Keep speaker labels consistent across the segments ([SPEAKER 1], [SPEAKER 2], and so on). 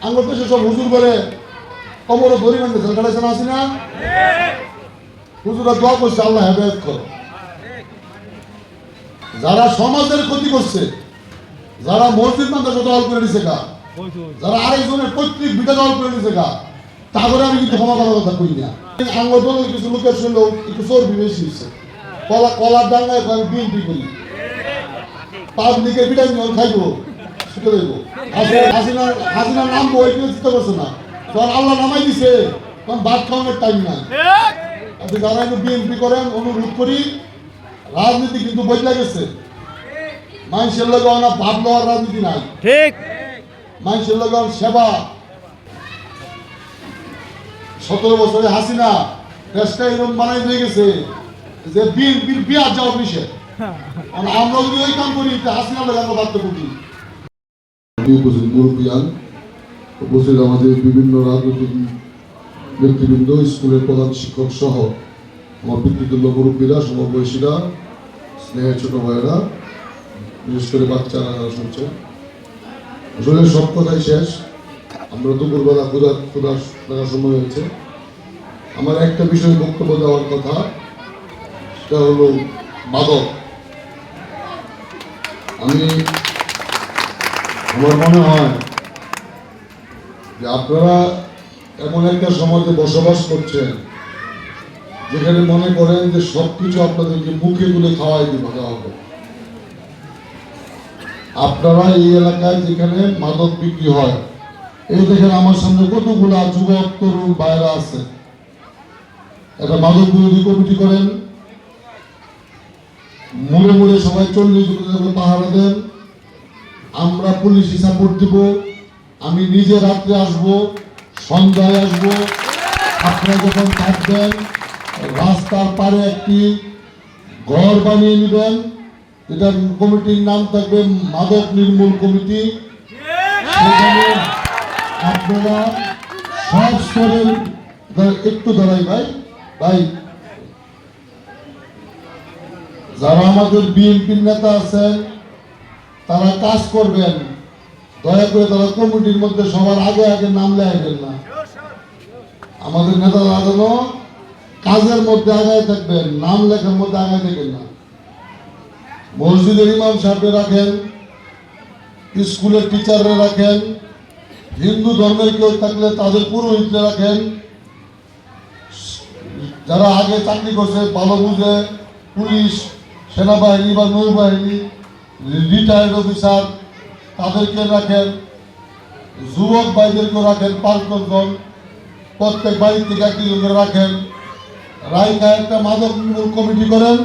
[SPEAKER 1] আঙ্গুর দেশে সব হুজুর করে কমরে ধরি মানে কাটাইছে না আসি না হুজুরা দোয়া করছে আল্লাহ হেদায়েত করো। যারা সমাজের ক্ষতি করছে, যারা মসজিদ মাদ্রাসা দল করে নিছে গা, যারা আরেকজনের পৈতৃক ভিটা দল করে নিছে গা, তারপরে আমি কিন্তু ক্ষমা করার কথা কই না। আঙ্গুর দলের কিছু লোকের শুনলো একটু চর্বি বেশি হচ্ছে, কলার ডাঙ্গায় আমি বিএনপি করি, পাবলিকের ভিটা নিয়ে খাইবো শুকে দেবো, হাসিনার নাম বই চিন্তা করছে না, তখন আল্লাহ নামাই দিছে, তখন ভাত খাওয়ানোর টাইম নাই। যারা একটু বিএনপি করেন অনুরোধ করি, রাজনীতি কিন্তু বদলে গেছে। মানুষের লগে না ভাব লওয়ার রাজনীতি নাই, ঠিক মানুষের লগে সেবা। 17 বছরে হাসিনা দেশটা এরকম বানাই দিয়ে গেছে যে বিএনপির বিয়ার যাওয়া নিষেধ। আমরা যদি ওই কাম করি হাসিনা লগে আমরা বাধ্য করি। উপস্থিত আমাদের বিভিন্ন রাজনৈতিক ব্যক্তিবৃন্দ, স্কুলের প্রধান শিক্ষক সহ আমার পিতৃতুল্য মুরব্বীরা, সমবয়সীরা, স্নেহের ছোট ভাইয়েরা, বিশেষ করে বাচ্চারা শুনছেন। আসলে সব কথাই শেষ, আমরা দুপুরবেলা ক্ষুধার থাকার সময় হয়েছে। আমার একটা বিষয়ে বক্তব্য দেওয়ার কথা, সেটা হলো মাদক। আমার মনে হয় যে আপনারা এমন একটা সমাজে বসবাস করছেন যেখানে মনে করেন যে সবকিছু আপনাদেরকে মুখে তুলে খাওয়াই দেওয়া হবে। আপনারা এই এলাকায় যেখানে মাদক বিক্রি হয়, এই দেখেন আমার সামনে কতগুলা যুবক তরুণ বাইরা আছে, একটা মাদক বিরোধী কমিটি করেন, মুড়ে মুড়ে সবাই 40 জন পাহারা দেন, আমরা পুলিশি সাপোর্ট দিব। আমি নিজে রাত্রে আসব, সন্ধ্যায় আসব, আপনারা যখন থাকবেন রাস্তার পারে একটি ঘর বানিয়ে নেবেন, যেটা কমিটির নাম থাকবে মাদক নির্মূল কমিটি। সেখানে আপনারা সব স্তরের, একটু দাঁড়াই ভাই, যারা আমাদের বিএনপির নেতা আছেন তারা কাজ করবেন, দয়া করে তারা কমিটির মধ্যে সবার আগে আগে নাম লেখাবেন না। আমাদের নেতারা যেন কাজের মধ্যে আগায় থাকবেন, নাম লেখার মধ্যে আগায় থাকবেন না। মসজিদের ইমাম সাহেবরা রাখেন, স্কুলের টিচাররা রাখেন, হিন্দু ধর্মের কেউ থাকলে তাদের পুরোহিতরা রাখেন, যারা আগে চাকরি করছে ভালো বুঝে, পুলিশ, সেনাবাহিনী বা নৌবাহিনী, রিটায়ার্ড অফিসার তাদেরকে রাখেন, যুবক ভাইদেরকে রাখেন 5 জন, প্রত্যেক বাড়ি থেকে 1 জন করে রাখেন। রাইকা একটা মাদক নির্মূল কমিটি করেন,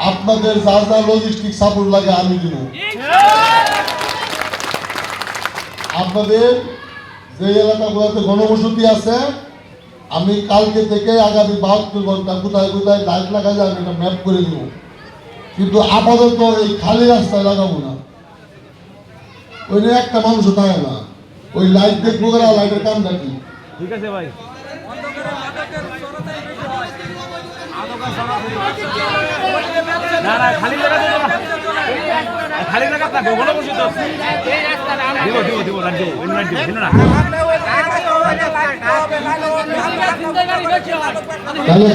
[SPEAKER 1] আপনাদের যা যা লজিস্টিক সাপোর্ট লাগে আমি দিব। আপনাদের যে এলাকাগুলোতে ঘনবসতি আছে, আমি কালকে থেকে আগামী 72 ঘন্টা কোথায় কোথায় লাইট লাগাই যাবে এটা ম্যাপ করে দিব, কিন্তু আপাতত এই খালি রাস্তায় লাগাবো না। ওই নিয়ে একটা মানুষও থাকে না, ওই লাইট দেখবো, লাইটের কামটা কি? ঠিক আছে ভাই,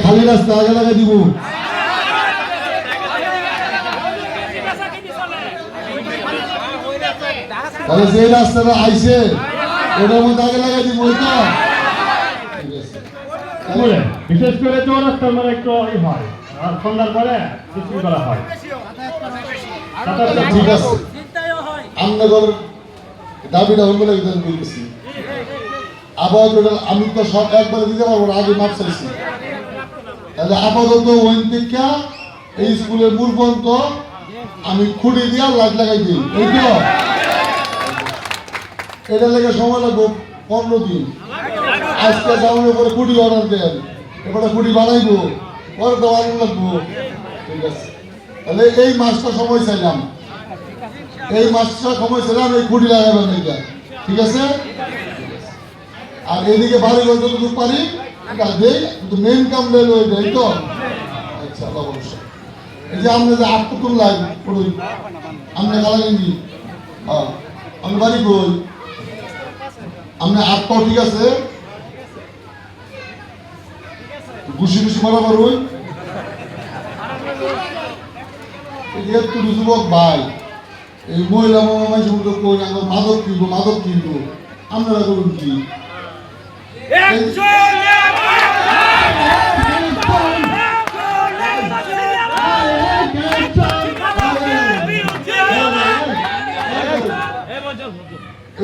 [SPEAKER 1] খালি রাস্তা আগে লাগা দিব। তাহলে যে রাস্তাটা আইছে ওটার মধ্যে আগে লাগাই দিব।
[SPEAKER 2] বিশেষ করে চৌরাস্তার মানে একটু হয়, আর সন্ধ্যার পরে বিক্রি করা হয়।
[SPEAKER 1] ঠিক আছে, আপনাদের দাবিটা হল বলে বলতেছি। আপাতত আমি তো সব একবারে দিতে পারবো না, আগে মাপ চাইছি। তাহলে আপাতত ওই থেকে এই স্কুলের মূল পর্যন্ত আমি খুঁড়ি দিয়া লাইট লাগাই দিই। এই তো এটা লেগে সময় লাগবো 15 দিন। আজকে যাওয়ার পরে খুঁটি অর্ডার দেন, এবারে খুঁটি বানাইবো, পরে তো আগুন লাগবো। ঠিক আছে, তাহলে এই মাসটা সময় চাইলাম, এই মাসটা সময় চাইলাম, এই খুঁটি লাগাবেন এইটা। ঠিক আছে, আর এদিকে বাড়ি ঘর যতটুকু পারি দেই, কিন্তু মেন কাম লেলো এটাই তো। আচ্ছা অবশ্যই, এই যে আমরা যে আটটুকুন লাইন পড়ি আমরা গালাগেঞ্জি, হ্যাঁ আমি বাড়ি কই আপনি হাত পাও ঠিক আছে, ঘুষি ঘুষি মারাবার ওই একটু যুবক ভাই, এই মহিলা মানুষের মতো কই আমরা মাদক কিনবো আপনারা করুন কি?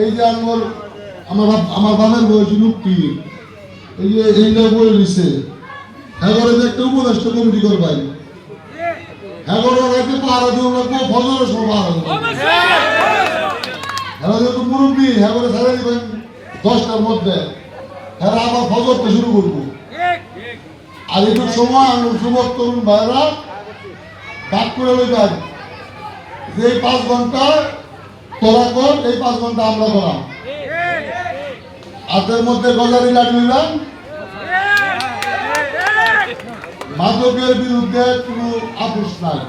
[SPEAKER 1] এই যে আমার বাবার বয়স লোকটি এই যে এইটা বলে দিচ্ছে, এগারো যে একটা উপদেষ্টা কমিটি করবাই, এগারো রাতে পাহারা দিব না, ফজরের সময় পাহারা দেবো, এরা যেহেতু মুরব্বী এগারো ছেড়ে দিবেন 10টার মধ্যে, এরা আবার ফজরটা শুরু করবো। আর এইটুক সময় আমি যুবক তরুণ ভাইরা ডাক করে লইবেন যে এই 5 ঘন্টা তোরা কর, এই 5 ঘন্টা আমরা করাম। হাতের মধ্যে গজারি লাঠি নিলাম, মাদকের বিরুদ্ধে কোনো আপোষ নাই।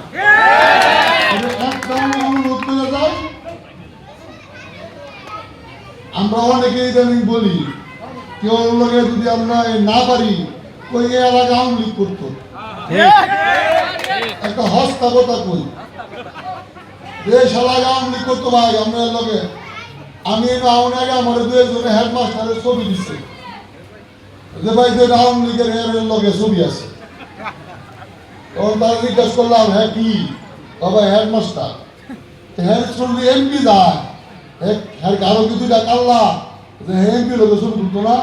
[SPEAKER 1] একটা অনুরোধ করে যাই, আমরা অনেকেই ইদানিং বলি কেউ লোকে যদি আমরা না পারি ওই এলাকা আওয়ামী লীগ করতো, একটা হস্তাবতা কই দেশ এলাকা আওয়ামী লীগ করতো ভাই আমরা লোকে। আমি আগে আমার 2 জনে হেডমাস্টারের ছবি দিচ্ছে যে ভাই যে আওয়ামী লীগের হেয়ারের লগে ছবি আছে, তখন তারা জিজ্ঞাসা করলাম হ্যাঁ কি বাবা হেডমাস্টার, হ্যাঁ শুনলি এমপি যায় হ্যাঁ কারো কিছু ডাক আল্লাহ যে এমপি লোকে ছবি তুলতো না,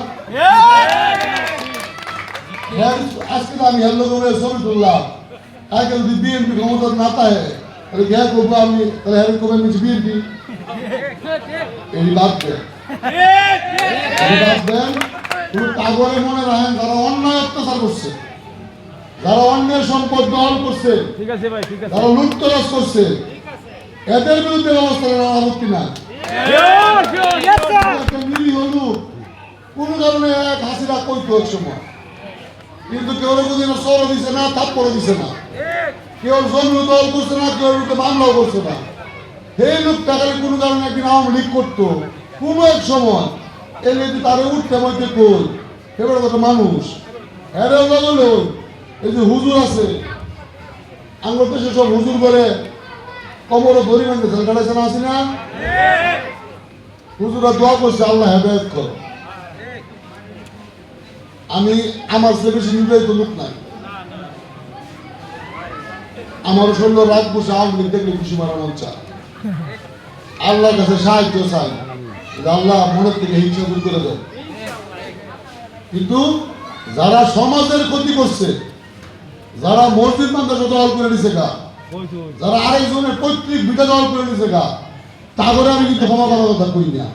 [SPEAKER 1] আজকে আমি হের লোকের ছবি তুললাম, আগে যদি বিএনপি ক্ষমতা না থাকে তাহলে কে করবো আমি, তাহলে হ্যাঁ করবো আমি বিএনপি এই বাদ দেন, কাগরে মনে রাখেন যারা অন্যায় অত্যাচার করছে, যারা অন্যের সম্পদ দখল করছে, যারা লুটতরাজ করছে, এদের বিরুদ্ধে ব্যবস্থা নেওয়ার আপত্তি নাই। নিরীহ লোক কোনো কারণে এক হাসিরা কইতো এক সময়, কিন্তু কেউ কোনদিন সরো দিছে না, থাপ্পড় দিছে না, কেউ জমি দল করছে না, কেউ মামলাও করছে না। এই লোকটা খালি কোনো কারণে একদিন আওয়ামী লীগ করতো কোনো এক সময়, এই যদি তারা উঠতে মধ্যে কই এবার কত মানুষ এরাও লাগলো। এই যে হুজুর আছে আঙ্গুর দেশে সব হুজুর করে কবর ধরি মানে কাটাইছে না, আসি না, হুজুরা দোয়া করছে আল্লাহ হেদায়েত করো। আমি আমার চেয়ে বেশি নির্বাহিত লোক নাই, আমার শরীর রাত বসে আওয়ামী লীগ দেখলে খুশি মারা মন চায়, আল্লাহর কাছে সাহায্য চাই আল্লাহ মনের থেকে হিংসা দূর করে দেয়। কিন্তু যারা সমাজের ক্ষতি করছে, যারা মসজিদ মাদ্রাসা দখল করে নিছে গা, যারা আরেকজনের পৈতৃক ভিটা দখল করে নিছে গা, তারপরে আমি কিন্তু ক্ষমা করার কথা কই না,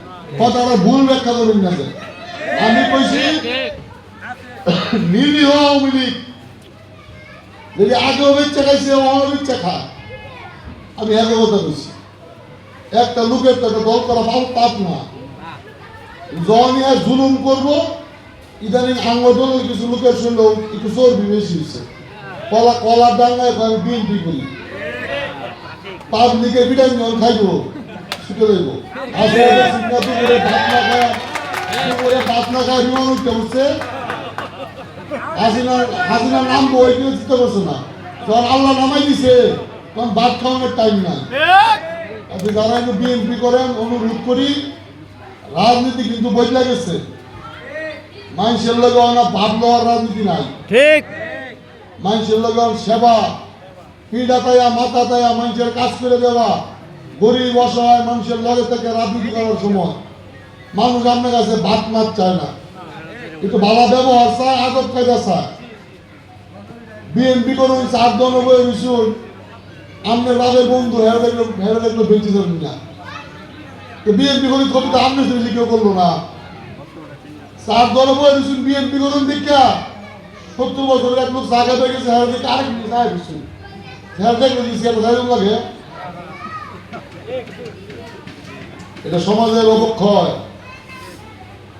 [SPEAKER 1] কথাটা ভুল ব্যাখ্যা করবেন না। আমি কইছি নিরীহ আওয়ামী লীগ যদি আগেও বেচ্চা খাইছে বেচ্চা খা, আমি আগে কথা বলছি একটা লোকের তাকে দল করা পাপ না, যখনই আর জুলুম করবো ইদানিং আঙ্গদলের কিছু লোকের শুনলো একটু চর্বি বেশি হচ্ছে, কলার ডাঙ্গায় আমি বিএনপি করি, পাবলিকের বিটাই জল খাইবো শুকে দেবো, ভাত না খায় বিমান উঠতে হচ্ছে, হাসিনা নামবো ওই কেউ চিন্তা করছে না, যখন আল্লাহ নামাই দিছে তখন ভাত খাওয়ানোর টাইম নাই। আপনি যারা একটু বিএনপি করেন অনুরোধ করি, রাজনীতি কিন্তু বদলে গেছে, মানুষের লগে না ভাব লওয়ার রাজনীতি নাই, ঠিক মানুষের লগে সেবা পিঠা তাইয়া মাথা তাইয়া মানুষের কাজ করে দেওয়া, গরিব অসহায় মানুষের লগে থেকে রাজনীতি করার সময় মানুষ আপনার কাছে ভাত মাছ চায় না, একটু ভালো ব্যবহার চায়, আদব কায়দা চায়। বিএনপি করুন 4 রসুন আপনার বাবের বন্ধু হেরে দেখলো বেঁচে যাবেন না, বিএনপি করুন কবিতা আপনি শুনেছি কেউ করলো না, 4 রসুন বিএনপি করুন দীক্ষা 70 বছরের এক লোক জায়গা পেয়ে গেছে, হেরে দেখে আরেক জিনিস আয় রসুন হেরে দেখলো লাগে, এটা সমাজের অবক্ষয়,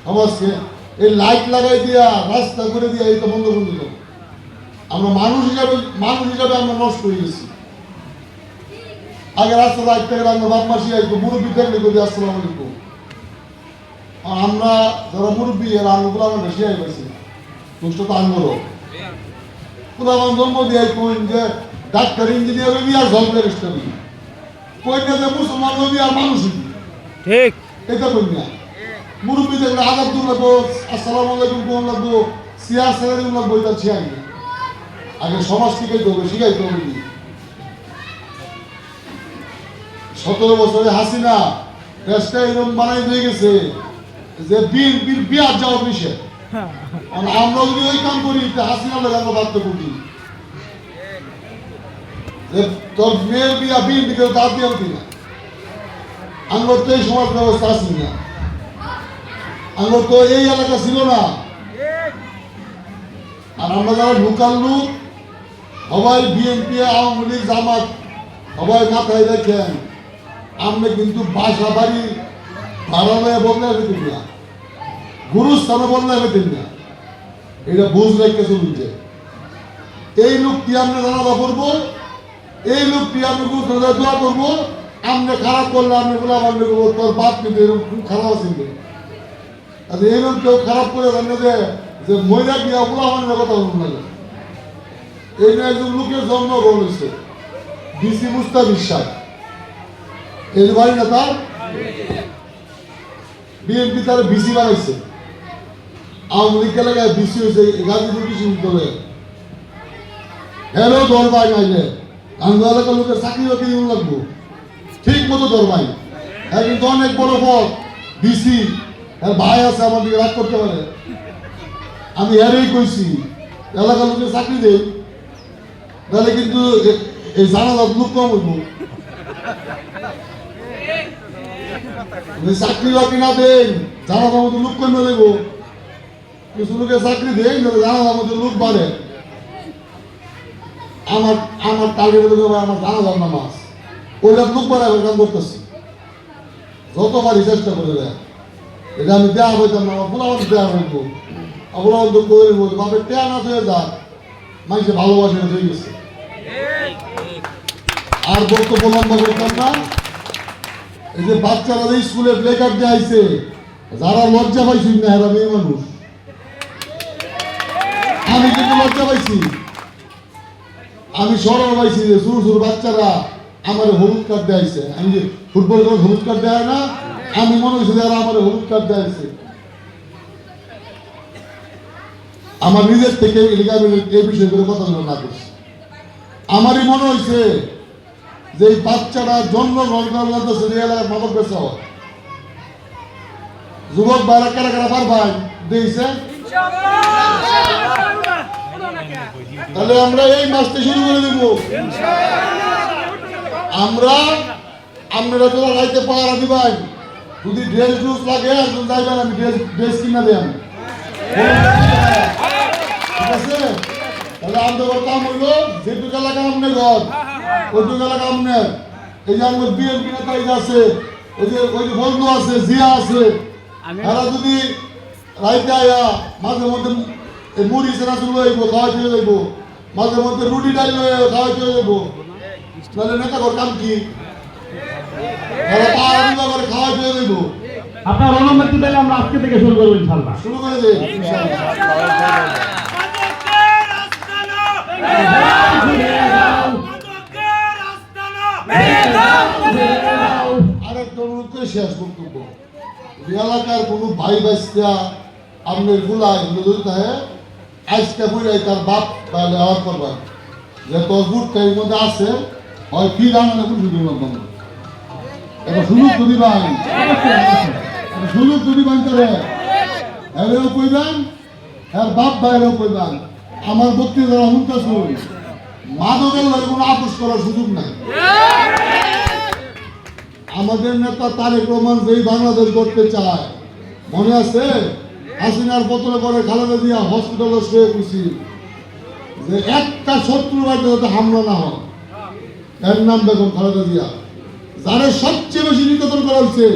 [SPEAKER 1] সমাজকে এই লাইট লাগাই দিয়া রাস্তা করে দিয়া এটা বন্ধ করে দিল। আমরা মানুষ হিসাবে আমরা নষ্ট হয়ে গেছি। আগে রাস্তা লাইট থেকে আমরা বাপ মাসি আইতো মুরব্বী দেখলে কবি আসসালাম আলাইকুম, আর আমরা যারা মুরব্বী এর আঙ্গুলো আমার বেশি আই পাইছি দুষ্ট তো আঙ্গুলো পুরো আমার জন্ম দিয়ে কইন যে ডাক্তার ইঞ্জিনিয়ার হবি আর জল ব্যারিস্টার হবি কইন না যে মুসলমান হবি আর মানুষ হবি
[SPEAKER 3] ঠিক
[SPEAKER 1] এটা কইন না মুরব্বী দেখলে আদাব দূর লাগবো আসসালামু আলাইকুম কোন লাগবো সিয়ার স্যালারি লাগবো এটা ছিয়াই আগে সমাজ শিখাইতে হবে শিখাইতে হবে 17 বছরে হাসিনা দেশটা এরকম বানাই দিয়ে গেছে যে বিয়ার যাওয়ার বিষয় আমরা যদি ওই কাম করি হাসিনা লাগে আমরা বাধ্য করি যে তোর মেয়ের বিয়া বিল দিকে দাঁত দিয়ে উঠি না আমরা তো এই সমাজ ব্যবস্থা আসি না আমরা তো এই এলাকা ছিল না আর আমরা যারা ঢুকাল লোক সবাই বিএনপি আওয়ামী লীগ জামাত সবাই মাথায় দেখেন আমরা কিন্তু বাসা বাড়ি ভাড়ালয়ে বদলাই পেতেন না গুরুস্থানে বদলাই পেতেন না এটা বুঝ রেখে চলছে এই লোকটি আমরা জানাজা করবো এই লোকটি আমি গুরুস্থানে দোয়া করবো আমরা খারাপ করলে আমি বলে আমার করবো তোর বাপ কিন্তু এরকম খুব খারাপ আছে আর এরকম কেউ খারাপ করে জানে যে মহিলা গিয়া বলে আমার কথা বলুন না এই নিয়ে একজন লোকের জন্ম হয়েছে ডিসি মুস্তা বিশ্বাস এই বাড়ি না তার বিএনপি তার বিসি বানাইছে আওয়ামী লীগ এলাকায় বিসি হয়েছে গাজীপুর বিশ্ববিদ্যালয়ে হ্যালো দরবাই নাইলে গান্ধী এলাকার লোকের চাকরি বাকরি লাগবো ঠিক মতো দরবাই হ্যাঁ কিন্তু অনেক বড় পদ বিসি হ্যাঁ ভাই আছে আমার দিকে রাগ করতে পারে আমি এরই কইছি এলাকার লোকের চাকরি দেই তাহলে কিন্তু এই জানাজাত লোক কম হইব চাকরি বাকরি না দেন জানাজার মধ্যে লোক কমে দেব কিছু লোকের চাকরি দেন জানাজার মধ্যে লোক বাড়ে আমার আমার টার্গেট আমার জানাজার নামাজ ওইটা লোক বাড়ায় কাম করতেছি যত পারি চেষ্টা করে দেয় এটা আমি দেওয়া হইতাম না আমার পুরো দেওয়া হইব আমরা অন্তর করে বাপের টেয়া না হয়ে যাক মানুষের ভালোবাসা হয়ে গেছে আর বক্তব্য লম্বা করতাম না এই যে বাচ্চারা যে স্কুলে প্লে কার্ড দিয়ে আইছে যারা লজ্জা পাইছি না এরা মেয়ে মানুষ আমি কিন্তু লজ্জা পাইছি আমি সরল পাইছি যে ছোট ছোট বাচ্চারা আমার হলুদ কার্ড দিয়ে আইছে আমি যে ফুটবল খেলা হলুদ কার্ড দেয় না আমি মনে হয়েছে যে এরা আমার হলুদ কার্ড দিয়ে আইছে আমার নিজের থেকে এই বিষয় করে কথা বলে না করছি আমারই মনে হয়েছে যে এই বাচ্চারা জন্ম গ্রহণ করতেছে যে এলাকার মাদক বেচা হয় যুবক বাইরা কারা কারা পারবাই দিয়েছে তাহলে আমরা এই মাসটা শুরু করে দেব আমরা আপনারা তোরা রাইতে পাহারা দিবাই যদি ড্রেস ড্রুস লাগে একজন যাইবেন আমি ড্রেস কিনা দেন ঠিক আছে তাহলে আমাদের কাম হইলো যেটুকু এলাকা আপনার ঘর ওইটুকু এলাকা আপনার এই যে আমার বিএনপি নেতা এই যে আছে ওই যে বন্ধু আছে জিয়া আছে এরা যদি রাইতে আয়া মাঝে মধ্যে মুড়ি সেরা শুরু হইব খাওয়া চলে যাইব মাঝে মধ্যে রুটি ডাল খাওয়া চলে যাইব তাহলে নেতা ঘর কাম কি খাওয়া চলে যাইব
[SPEAKER 2] আপনার অনুমতি দিলে আমরা আজকে থেকে শুরু করবো ইনশাআল্লাহ
[SPEAKER 1] শুরু করে দেয় আরেকটা অনুরোধ শেষ বক্তব্য এলাকার কোনো ভাই বাইসা আপনার গুলাই যদি থাকে আজকে বুঝাই তার বাপ তাহলে আওয়াজ করবা যে তোর বুটটা এর মধ্যে আছে হয় কি রান্না কোন ভিডিও মাধ্যমে এটা সুযোগ যদি পাই সুযোগ যদি পাই তাহলে এরেও কইবেন আর বাপ ভাইয়েরও কইবেন আমার বক্তৃতা যারা শুনতে শুন মাদকের লাগে কোনো আপোষ করার সুযোগ নাই আমাদের নেতা তারেক রহমান যেই বাংলাদেশ করতে চায় মনে আছে হাসিনার পতনের পরে খালেদা জিয়া হসপিটালে শুয়ে খুশি যে একটা শত্রু বাড়িতে যাতে হামলা না হয় এর নাম বেগম খালেদা জিয়া যারা সবচেয়ে বেশি নির্যাতন করা হচ্ছে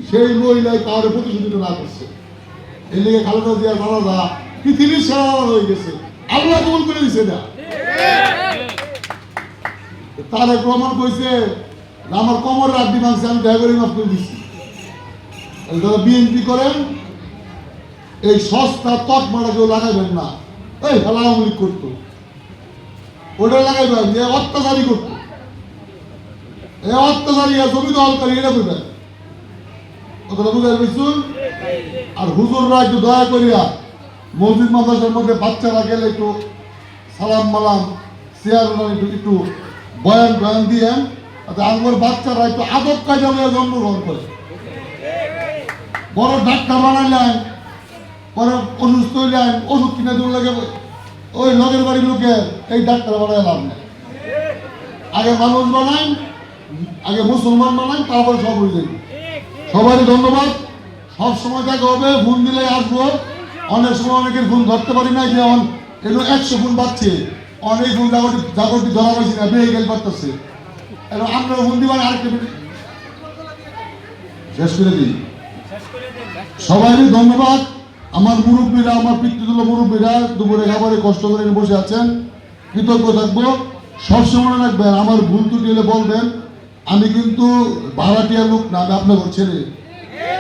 [SPEAKER 1] সেই মহিলায় কাউরে প্রতিশোধিত না করছে এই লিগে খালেদা জিয়া জানাজা পৃথিবীর সেরা হয়ে গেছে আল্লাহ কবুল করে দিছে না তারেক রহমান কইছে আমার কোমর রাড্ডি ভাঙছে আমি দয়া করে মাফ করে দিচ্ছি যারা বিএনপি করেন এই সস্তা তকমাটা কেউ লাগাইবেন না। এই খেলা আওয়ামী লীগ করতো, ওটা লাগাইবেন যে অত্যাচারী করতো, এই অত্যাচারী আর জমি দখলকারী এটা করবেন, কথাটা বুঝাই পেয়েছুন। আর হুজুররা একটু দয়া করিয়া মসজিদ মাদ্রাসার মধ্যে বাচ্চারা গেলে একটু সালাম মালাম চেয়ার একটু বয়ান বয়ান দিয়ে আমার বাচ্চারা একটু আদব কায়দা নিয়ে জন্মগ্রহণ করে। বড় ডাক্তার বানাইলেন, পরে অসুস্থ হইলেন, ওষুধ কিনে দূর লাগে ওই লগের বাড়ির লোকের এই ডাক্তার বানায় লাভ নেই। আগে মানুষ বানান, আগে মুসলমান বানান, তারপরে সব হয়ে যাবে। সবাই ধন্যবাদ। সব সময় দেখা হবে, ফোন দিলে আসবো। অনেক সময় অনেকের ফোন ধরতে পারি না, যে এগুলো 100 ফোন পাচ্ছে, অনেক ফোন জাগরটি ধরা পাইছি না, বেয়ে গেল পারতেছে। আমরা ফোন দিবার আরেকটা শেষ করে দিই। সবাইকে ধন্যবাদ। আমার মুরব্বীরা, আমার পিতৃতুল্য মুরব্বীরা দুপুরে খাবারে কষ্ট করে বসে আছেন, কৃতজ্ঞ থাকবো। সবসময় রাখবেন, আমার ভুল ত্রুটি হলে বলবেন। আমি কিন্তু ভাড়াটিয়া লোক না, আমি আপনার ছেলে।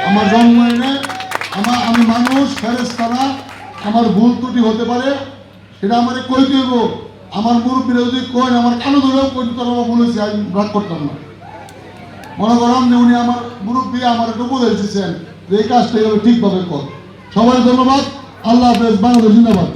[SPEAKER 1] আমার জন্ম এনে আমি মানুষ, ফেরেশতা না। আমার ভুল ত্রুটি হতে পারে, সেটা আমার কই দেব। আমার মুরব্বীরা যদি কই, আমার কানো ধরেও কই দিতে আমার ভুল হয়েছে, আমি রাগ করতাম না। মনে করাম যে উনি আমার মুরব্বী, আমার একটু উপদেশ দিচ্ছেন যে এই কাজটা এইভাবে ঠিকভাবে কর। সবাই ধন্যবাদ। আল্লাহ হাফেজ। বাংলাদেশ জিন্দাবাদ।